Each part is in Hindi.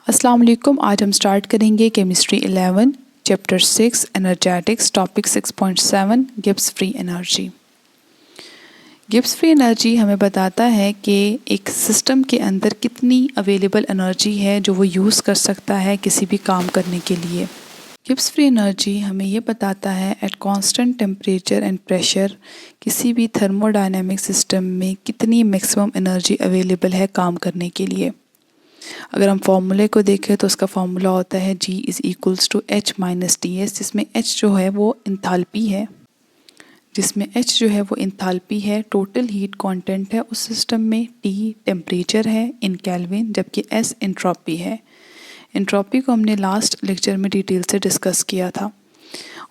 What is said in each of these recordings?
अस्सलाम वालेकुम। आज हम स्टार्ट करेंगे chemistry 11 chapter 6 energetics topic 6.7 Gibbs free energy. Gibbs free energy हमें बताता है कि एक सिस्टम के अंदर कितनी अवेलेबल एनर्जी है जो वो यूज़ कर सकता है किसी भी काम करने के लिए। गिब्स फ्री एनर्जी हमें ये बताता है at constant temperature and pressure किसी भी थर्मोडायनेमिक सिस्टम में कितनी मैक्सिमम एनर्जी अवेलेबल है काम करने के लिए। अगर हम फॉर्मूले को देखें तो उसका फॉर्मूला होता है G is equals to H minus TS, जिसमें H जो है वो इंथाल्पी है, टोटल हीट कंटेंट है उस सिस्टम में, T टेम्परेचर है इन केल्विन, जबकि S एंट्रोपी है। एंट्रोपी को हमने लास्ट लेक्चर में डिटेल से डिस्कस किया था।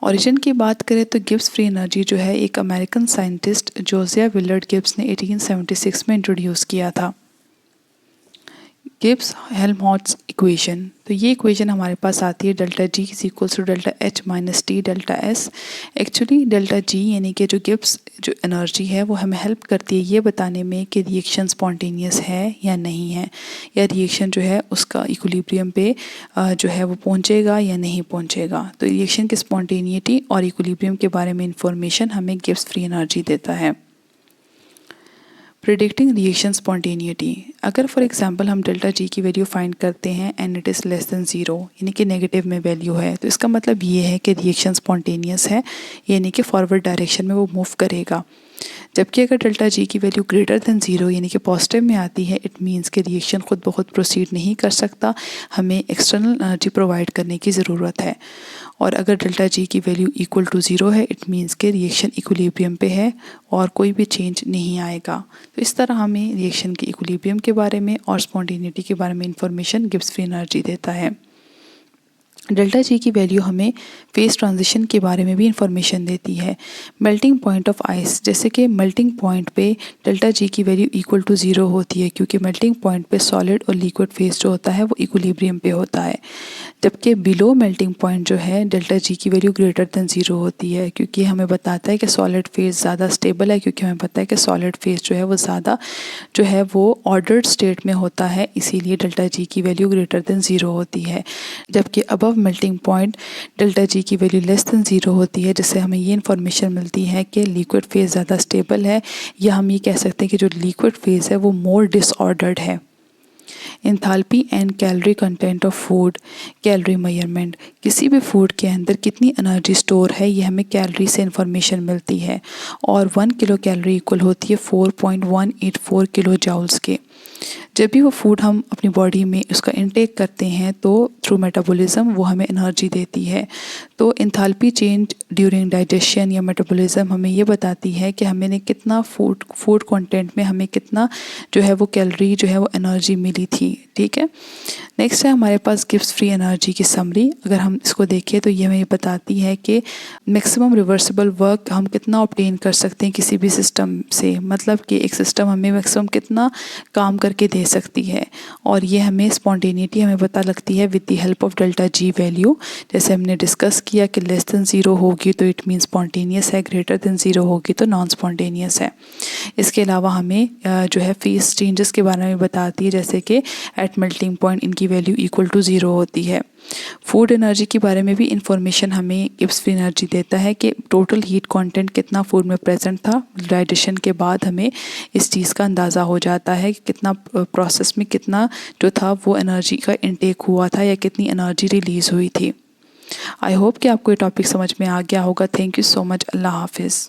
ओरिजिन की बात करें तो गिब्स फ्री एनर्जी जो है एक अमेरिकन साइंटिस्ट जोसिया विलियर्ड गिब्स ने 1876 में इंट्रोड्यूस किया था। गिब्स हेल्महोल्ट्ज़ इक्वेशन, तो ये इक्वेशन हमारे पास आती है delta G is equals to delta H minus T delta S। Actually delta G यानी कि जो गिब्स जो एनर्जी है वो हमें हेल्प करती है ये बताने में कि रिएक्शन स्पॉन्टेनियस है या नहीं है, या रिएक्शन जो है उसका इक्विलिब्रियम पे जो है वो पहुंचेगा या नहीं पहुंचेगा। तो रिएक्शन की स्पॉन्टेनिटी और इक्विलिब्रियम के बारे में इंफॉर्मेशन हमें गिब्स फ्री एनर्जी देता है। प्रिडिक्टिंग रिएक्शन स्पॉन्टेनिटी, अगर फॉर एग्जांपल हम डेल्टा G की वैल्यू फाइंड करते हैं and it is less than 0 यानी कि नेगेटिव में वैल्यू है, तो इसका मतलब ये है कि रिएक्शन स्पॉन्टेनियस है, यानी कि फॉरवर्ड डायरेक्शन में वो मूव करेगा। जबकि अगर डेल्टा G की वैल्यू ग्रेटर देन 0 यानी कि पॉजिटिव में आती है, इट मीन्स कि रिएक्शन खुद ब खुद प्रोसीड नहीं कर सकता, हमें एक्सटर्नल एनर्जी प्रोवाइड करने की ज़रूरत है। और अगर डेल्टा G की वैल्यू इक्वल टू 0 है, इट मीन्स के रिएक्शन इक्विलिब्रियम पे है और कोई भी चेंज नहीं आएगा। तो इस तरह हमें रिएक्शन के इक्विलिब्रियम के बारे में और स्पॉन्टेनिटी के बारे में इंफॉर्मेशन गिब्स फ्री एनर्जी देता है। डेल्टा G की वैल्यू हमें फेस ट्रांजिशन के बारे में भी इंफॉर्मेशन देती है। मेल्टिंग पॉइंट ऑफ आइस, जैसे कि मेल्टिंग पॉइंट पे डेल्टा G की वैल्यू इक्वल टू 0 होती है, क्योंकि मेल्टिंग पॉइंट पे सॉलिड और लिक्विड फेस जो होता है वो इक्विलिब्रियम पे होता है। जबकि बिलो मेल्टिंग पॉइंट जो है डेल्टा G की वैल्यू ग्रेटर देन 0 होती है, क्योंकि हमें बताता है कि सॉलिड फेस ज़्यादा स्टेबल है, क्योंकि हमें पता है कि सॉलिड फेस जो है वो ज़्यादा जो है वो ऑर्डर्ड स्टेट में होता है, इसीलिए डेल्टा G की वैल्यू ग्रेटर देन 0 होती है। जबकि above melting point delta G की वैल्यू लेस देन 0 होती है, जिससे हमें ये इन्फॉर्मेशन मिलती है कि लिक्विड फेस ज़्यादा स्टेबल है, या हम ये कह सकते हैं कि जो लिक्विड फेस है वो मोर डिसऑर्डर्ड है। Enthalpy and calorie content of food, calorie measurement, किसी भी फूड के अंदर कितनी एनर्जी स्टोर है ये हमें कैलोरी से इंफॉर्मेशन मिलती है, और 1 किलो कैलोरी इक्वल होती है 4.184 किलो जाउल्स के। जब भी वो फूड हम अपनी बॉडी में उसका इंटेक करते हैं तो थ्रू मेटाबॉलिज्म वो हमें एनर्जी देती है। तो एंथैल्पी चेंज ड्यूरिंग डाइजेशन या मेटाबॉलिज्म हमें ये बताती है कि हमें कितना फूड कंटेंट में हमें कितना जो है वो कैलोरी जो है वो एनर्जी मिली थी। ठीक है, नेक्स्ट है हमारे पास गिब्स फ्री एनर्जी की समरी। अगर हम इसको देखें तो ये हमें बताती है कि मैक्सिमम रिवर्सिबल वर्क हम कितना ऑब्टेन कर सकते हैं किसी भी सिस्टम से, मतलब कि एक सिस्टम हमें मैक्सिमम कितना काम करके दे सकती है, और ये हमें स्पॉन्टेनिटी हमें पता लगती है with the help of delta G value. जैसे हमने डिस्कस किया कि लेस देन 0 होगी तो इट मीन स्पॉन्टेनियस है, ग्रेटर देन 0 होगी तो नॉन स्पॉन्टेनियस है। इसके अलावा हमें जो है फेस चेंजेस के बारे में बताती है, जैसे कि एट मेल्टिंग पॉइंट इनकी वैल्यू इक्वल टू 0 होती है। फूड एनर्जी के बारे में भी इंफॉर्मेशन हमें गिब्स फ्री एनर्जी देता है कि टोटल हीट कंटेंट कितना फूड में प्रेजेंट था। डाइजेशन के बाद हमें इस चीज़ का अंदाज़ा हो जाता है कि कितना प्रोसेस में कितना जो था वो एनर्जी का इनटेक हुआ था या कितनी एनर्जी रिलीज़ हुई थी। आई होप कि आपको ये टॉपिक समझ में आ गया होगा। Thank you so much. अल्लाह हाफिज़।